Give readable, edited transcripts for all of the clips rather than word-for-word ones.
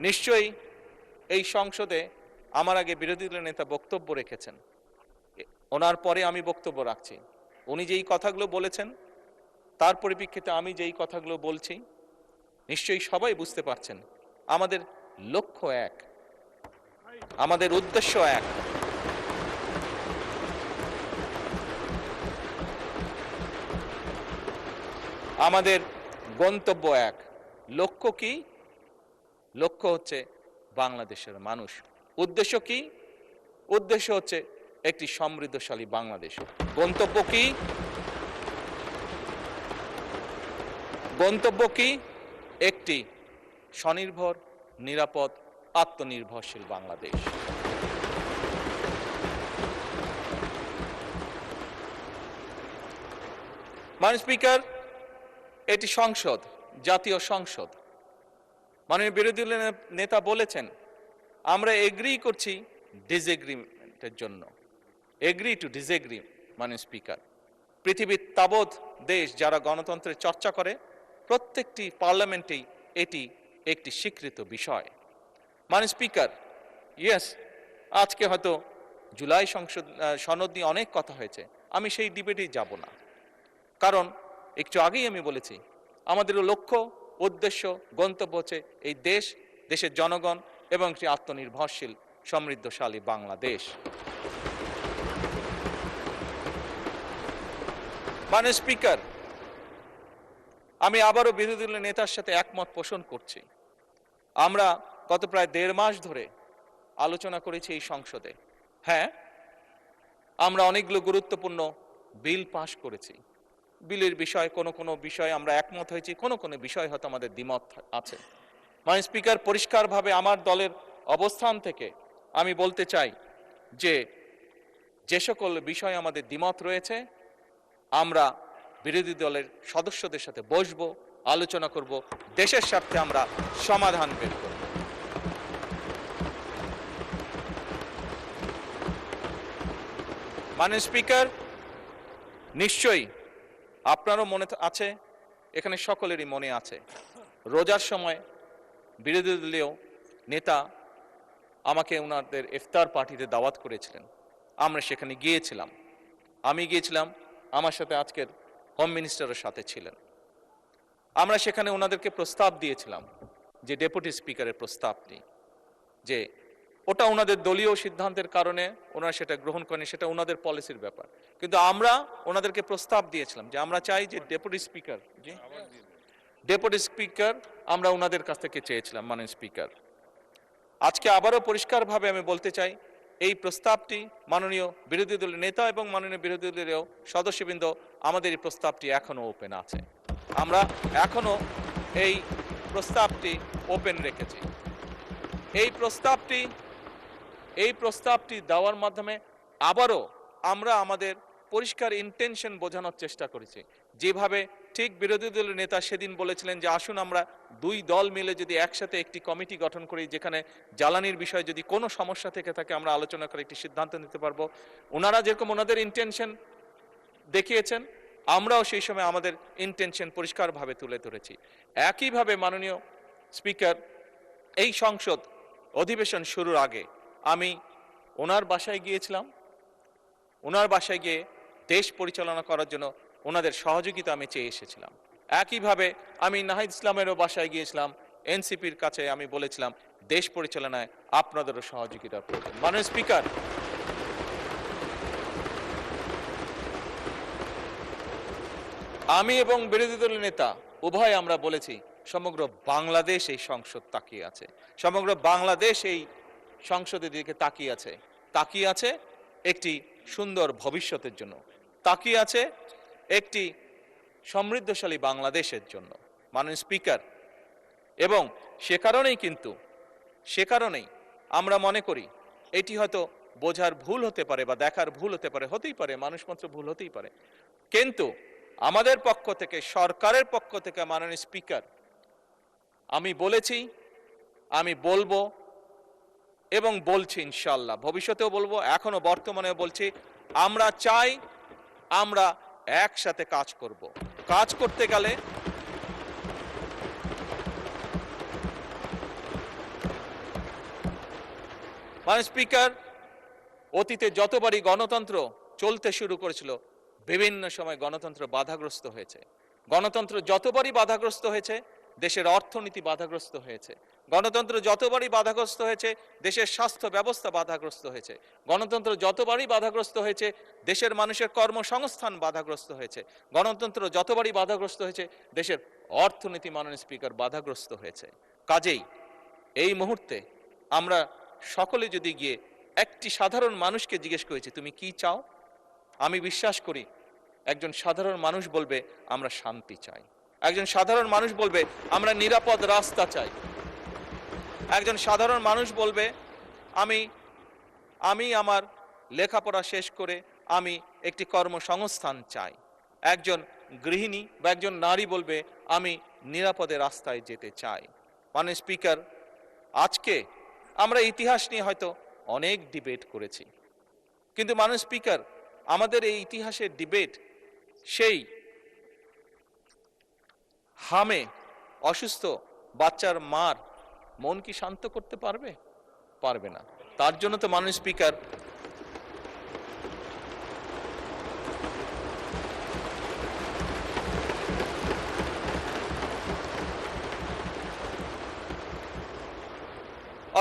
নিশ্চয়ই এই সংসদে আমার আগে বিরোধী দলের নেতা বক্তব্য রেখেছেন, ওনার পরে আমি বক্তব্য রাখছি। উনি যেই কথাগুলো বলেছেন তার পরিপ্রেক্ষিতে আমি যেই কথাগুলো বলছি, নিশ্চয়ই সবাই বুঝতে পারছেন আমাদের লক্ষ্য এক, আমাদের উদ্দেশ্য এক। আমাদের গন্তব্য এক। লক্ষ্য কি? লক্ষ্য হচ্ছে বাংলাদেশের মানুষ। উদ্দেশ্য কি? উদ্দেশ্য হচ্ছে একটি সমৃদ্ধশালী বাংলাদেশ। গন্তব্য কি? গন্তব্য কি? একটি স্বনির্ভর, নিরাপদ, আত্মনির্ভরশীল বাংলাদেশ। মাননীয় স্পিকার, এটি সংসদ, জাতীয় সংসদ। মাননীয় বিরোধী দলের নেতা বলেছেন আমরা এগ্রি করছি ডিসএগ্রিমেন্টের জন্য। Agree to disagree. মাননীয় স্পিকার, পৃথিবীর তাবৎ দেশ যারা গণতন্ত্রের চর্চা করে প্রত্যেকটি পার্লামেন্টেই এটি একটি স্বীকৃত বিষয়। মাননীয় স্পিকার, ইয়েস, আজকে হয়তো জুলাই সনদ নিয়ে অনেক কথা হয়েছে, আমি সেই ডিবেটেই যাব না। কারণ একটু আগেই আমি বলেছি আমাদের লক্ষ্য, উদ্দেশ্য, গন্তব্য হচ্ছে এই দেশ, দেশের জনগণ এবং একটি আত্মনির্ভরশীল সমৃদ্ধশালী বাংলাদেশ। মাননীয় স্পিকার, আমি আবারও বিরোধী দলের নেতার সাথে একমত পোষণ করছি। আমরা গত প্রায় 1.5 মাস ধরে আলোচনা করেছি এই সংসদে। হ্যাঁ, আমরা অনেকগুলো গুরুত্বপূর্ণ বিল পাশ করেছি। বিলের বিষয়ে কোনো বিষয়ে আমরা একমত হয়েছি, কোনো বিষয় হয়তো আমাদের দ্বিমত আছে। মাননীয় স্পিকার, পরিষ্কারভাবে আমার দলের অবস্থান থেকে আমি বলতে চাই যে সকল বিষয়ে আমাদের দ্বিমত রয়েছে আমরা বিরোধী দলের সদস্যদের সাথে বসবো, আলোচনা করব, দেশের স্বার্থে আমরা সমাধান বের করব। মাননীয় স্পিকার, নিশ্চয়ই আপনারও মনে আছে, এখানে সকলেরই মনে আছে, রোজার সময় বিরোধী দলীয় নেতা আমাকে ওনাদের ইফতার পার্টিতে দাওয়াত করেছিলেন। আমরা সেখানে গিয়েছিলাম, আমি গিয়েছিলাম, আমার সাথে আজকের হোম মিনিস্টারের সাথে ছিলেন। আমরা সেখানে ওনাদেরকে প্রস্তাব দিয়েছিলাম যে ডেপুটি স্পিকারের প্রস্তাবটি, যে ওটা ওনাদের দলীয় সিদ্ধান্তের কারণে ওনারা সেটা গ্রহণ করেন, সেটা ওনাদের পলিসির ব্যাপার, কিন্তু আমরা ওনাদেরকে প্রস্তাব দিয়েছিলাম যে আমরা চাই যে ডেপুটি স্পিকার আমরা ওনাদের কাছ থেকে চেয়েছিলাম। মাননীয় স্পিকার, আজকে আবারও পরিষ্কারভাবে আমি বলতে চাই এই প্রস্তাবটি মাননীয় বিরোধী দলের নেতা এবং মাননীয় বিরোধী দলীয় সদস্যবৃন্দ, আমাদের এই প্রস্তাবটি এখনো ওপেন আছে। আমরা এখনো এই প্রস্তাবটি ওপেন রেখেছি। এই প্রস্তাবটি দেওয়ার মাধ্যমে আবারও আমরা আমাদের পরিষ্কার ইন্টেনশন বোঝানোর চেষ্টা করেছি। যেভাবে ঠিক বিরোধী দলের নেতা সেদিন বলেছিলেন যে আসুন আমরা 2 দল মিলে যদি একসাথে একটি কমিটি গঠন করি, যেখানে জ্বালানির বিষয়ে যদি কোনো সমস্যা থেকে থাকে আমরা আলোচনা করে একটি সিদ্ধান্ত নিতে পারবো। ওনারা যেরকম ওনাদের ইন্টেনশন দেখিয়েছেন, আমরাও সেই সময় আমাদের ইন্টেনশন পরিষ্কারভাবে তুলে ধরেছি। একইভাবে মাননীয় স্পিকার, এই সংসদ অধিবেশন শুরুর আগে আমি ওনার বাসায় গিয়েছিলাম। ওনার বাসায় গিয়ে দেশ পরিচালনা করার জন্য ওনাদের সহযোগিতা আমি চেয়ে এসেছিলাম। একইভাবে আমি নাহিদ ইসলামেরও বাসায় গিয়েছিলাম, এনসিপির কাছে আমি বলেছিলাম দেশ পরিচালনায় আপনাদেরও সহযোগিতা প্রয়োজন। মাননীয় স্পিকার, আমি এবং বিরোধী দলের নেতা উভয় আমরা বলেছি সমগ্র বাংলাদেশ এই সংসদ তাকিয়ে আছে, সমগ্র বাংলাদেশ এই সংসদের দিকে তাকিয়ে আছে একটি সুন্দর ভবিষ্যতের জন্য, তাকিয়ে আছে একটি সমৃদ্ধশালী বাংলাদেশের জন্য। মাননীয় স্পিকার, এবং সে কারণেই আমরা মনে করি এটি হয়তো বোঝার ভুল হতে পারে বা দেখার ভুল হতে পারে, হতেই পারে, মানুষ মাত্র ভুল হতেই পারে, কিন্তু আমাদের পক্ষ থেকে, সরকারের পক্ষ থেকে মাননীয় স্পিকার আমি বলেছি, আমি বলবো এবং বলছি, ইনশাআল্লাহ ভবিষ্যতেও বলবো, এখনো বর্তমানেও বলছি, আমরা চাই আমরা একসাথে কাজ করব। কাজ করতে গেলে মাননীয় স্পিকার, অতীতে যতবারই গণতন্ত্র চলতে শুরু করেছিল বিভিন্ন সময় গণতন্ত্র বাধাগ্রস্ত হয়েছে। গণতন্ত্র যতবারই বাধাগ্রস্ত হয়েছে দেশের অর্থনীতি বাধাগ্রস্ত হয়েছে। গণতন্ত্র যতবারই বাধাগ্রস্ত হয়েছে দেশের স্বাস্থ্য ব্যবস্থা বাধাগ্রস্ত হয়েছে। গণতন্ত্র যতবারই বাধাগ্রস্ত হয়েছে দেশের মানুষের কর্মসংস্থান বাধাগ্রস্ত হয়েছে। গণতন্ত্র যতবারই বাধাগ্রস্ত হয়েছে দেশের অর্থনীতি মাননীয় স্পিকার বাধাগ্রস্ত হয়েছে। কাজেই এই মুহূর্তে আমরা সকলে যদি গিয়ে একটি সাধারণ মানুষকে জিজ্ঞেস করেছি তুমি কি চাও, আমি বিশ্বাস করি একজন সাধারণ মানুষ বলবে আমরা শান্তি চাই। একজন সাধারণ মানুষ বলবে আমরা নিরাপদ রাস্তা চাই। একজন সাধারণ মানুষ বলবে আমি আমার লেখাপড়া শেষ করে আমি একটি কর্মসংস্থান চাই। একজন গৃহিণী বা একজন নারী বলবে আমি নিরাপদে রাস্তায় যেতে চাই। মাননীয় স্পিকার, আজকে আমরা ইতিহাস নিয়ে হয়তো অনেক ডিবেট করেছি, কিন্তু মাননীয় স্পিকার আমাদের এই ইতিহাসের ডিবেট সেই হামে অসুস্থ বাচ্চার মার মন কি শান্ত করতে পারবে? পারবে না। তার জন্য তো মাননীয় স্পিকার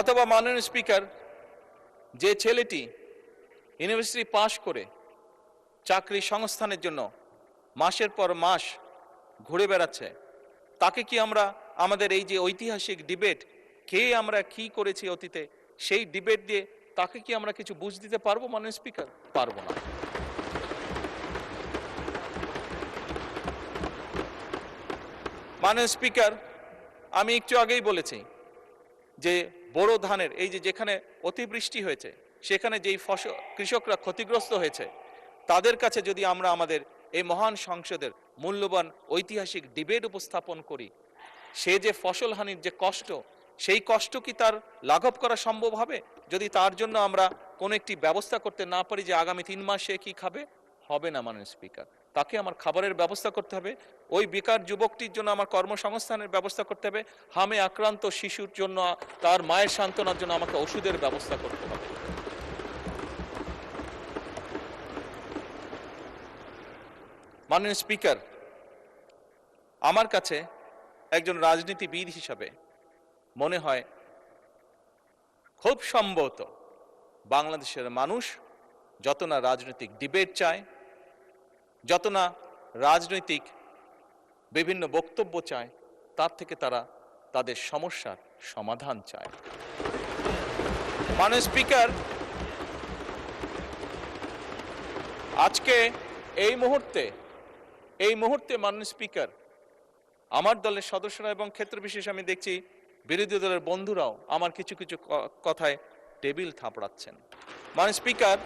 অথবা মাননীয় স্পিকার যে ছেলেটি ইউনিভার্সিটি পাশ করে চাকরি সংস্থানের জন্য মাসের পর মাস ঘুরে বেড়াচ্ছে, তাকে কি আমরা আমাদের এই যে ঐতিহাসিক ডিবেট কে আমরা কি করেছি অতীতে সেই ডিবেট দিয়ে তাকে কি আমরা কিছু বুঝ দিতে পারবো? মাননীয় স্পিকার, পারবো না। মাননীয় স্পিকার, আমি একটু আগেই বলেছি যে বোরো ধানের এই যে যেখানে অতিবৃষ্টি হয়েছে সেখানে যেই ফসল কৃষকরা ক্ষতিগ্রস্ত হয়েছে তাদের কাছে যদি আমরা আমাদের এই মহান সংসদের মূল্যবান ঐতিহাসিক ডিবেট উপস্থাপন করি, সে যে ফসল হানির যে কষ্ট, সেই কষ্ট কি তার লাঘব করা সম্ভব হবে যদি তার জন্য আমরা কোনো একটি ব্যবস্থা করতে না পারি যে আগামী 3 মাস সে কি খাবে? হবে না মাননীয় স্পিকার। তাকে আমার খাবারের ব্যবস্থা করতে হবে, ওই বেকার যুবকটির জন্য আমার কর্মসংস্থানের ব্যবস্থা করতে হবে, হামে আক্রান্ত শিশুর জন্য তার মায়ের সান্ত্বনার জন্য আমাকে ওষুধের ব্যবস্থা করতে হবে। মাননীয় স্পিকার, আমার কাছে একজন রাজনীতিবিদ হিসাবে মনে হয় খুব সম্ভবত বাংলাদেশের মানুষ যত না রাজনৈতিক ডিবেট চায়, যত না রাজনৈতিক বিভিন্ন বক্তব্য চায়, তার থেকে তারা তাদের সমস্যার সমাধান চায়। মাননীয় স্পিকার, আজকে এই মুহূর্তে মাননীয় স্পিকার আমার দলের সদস্যরা এবং ক্ষেত্র বিশেষ আমি দেখছি বিরোধী দলের বন্ধুরাও আমার কিছু কিছু কথায় টেবিল থাপড়াচ্ছেন। মাননীয় স্পিকার,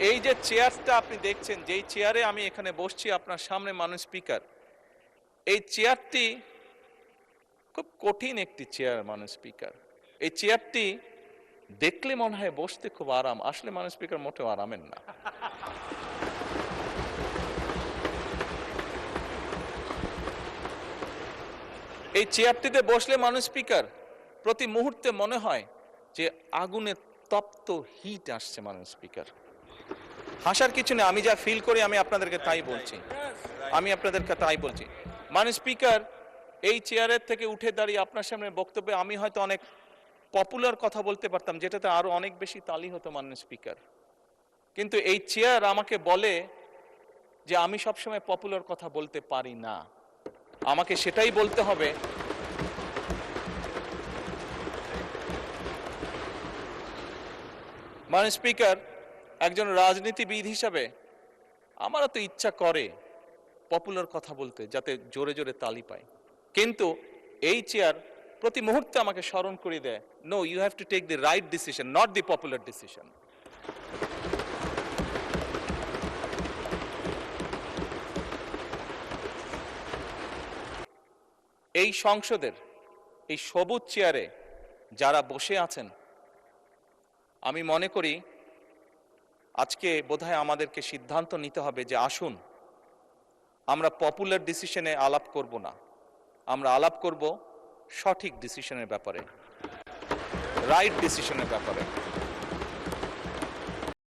এই যে চেয়ারটা আপনি দেখছেন, যেই চেয়ারে আমি এখানে বসছি আপনার সামনে মাননীয় স্পিকার, এই চেয়ারটি খুব কঠিন একটি চেয়ার মাননীয় স্পিকার। এই চেয়ারটি দেখলে মনে হয় বসতে খুব আরাম, আসলে মাননীয় স্পিকার মোটেও আরামের না। এই চেয়ারটিতে বসলে মাননীয় স্পিকার প্রতি মুহূর্তে মনে হয় যে আগুনে তপ্ত হিট আসছে। মাননীয় স্পিকার, হাসার কিছু নেই, আমি যা ফিল করি আমি আপনাদেরকে তাই বলছি। মাননীয় স্পিকার, এই চেয়ারের থেকে উঠে দাঁড়িয়ে আপনার সামনে বক্তব্যে আমি হয়তো অনেক পপুলার কথা বলতে পারতাম, যেটাতে আরো অনেক বেশি তালি হতো মাননীয় স্পিকার, কিন্তু এই চেয়ার আমাকে বলে যে আমি সবসময় পপুলার কথা বলতে পারি না, আমাকে সেটাই বলতে হবে মাননীয় স্পিকার। একজন রাজনীতিবিদ হিসাবে আমারও তো ইচ্ছা করে পপুলার কথা বলতে, যাতে জোরে জোরে তালি পায়, কিন্তু এই চেয়ার প্রতি মুহূর্তে আমাকে স্মরণ করে দেয়, no, you have to take the right decision, not the popular decision. এই সংসদের এই সবুজ চেয়ারে যারা বসে আছেন, আমি মনে করি আজকে বোধহয় আমাদেরকে সিদ্ধান্ত নিতে হবে যে আসুন আমরা পপুলার ডিসিশনে আলাপ করব না, আমরা আলাপ করব সঠিক ডিসিশনের ব্যাপারে, রাইট ডিসিশনের ব্যাপারে।